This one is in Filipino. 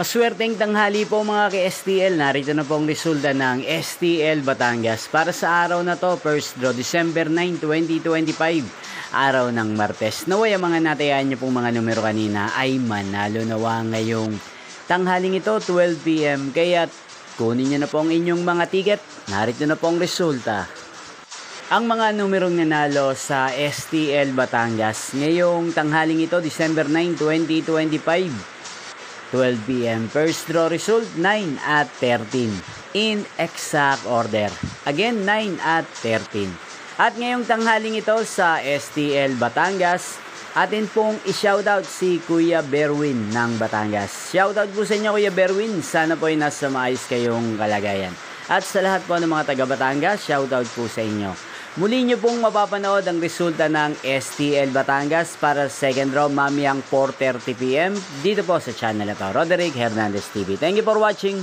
Maswerteng tanghali po mga ka-STL. Narito na po ang resulta ng STL Batangas para sa araw na to, first draw December 9, 2025, araw ng Martes. Naway ang mga natayaan nyo pong mga numero kanina ay manalo nawa ngayong tanghaling ito, 12 PM. Kaya kunin nyo na po ang inyong mga ticket. Narito na po ang resulta. Ang mga numerong nanalo sa STL Batangas ngayong tanghaling ito, December 9, 2025, 12 PM. First draw result, 9 at 13. In exact order. Again, 9 at 13. At ngayong tanghaling ito sa STL Batangas, atin pong i-shoutout si Kuya Berwin ng Batangas. Shoutout po sa inyo, Kuya Berwin. Sana po ay nasa maayos kayong kalagayan. At sa lahat po ng mga taga Batangas, shoutout po sa inyo. Muli nyo pong mapapanood ang resulta ng STL Batangas para sa second draw mamayang 4:30 PM dito po sa channel na to, Roderick Hernandez TV. Thank you for watching.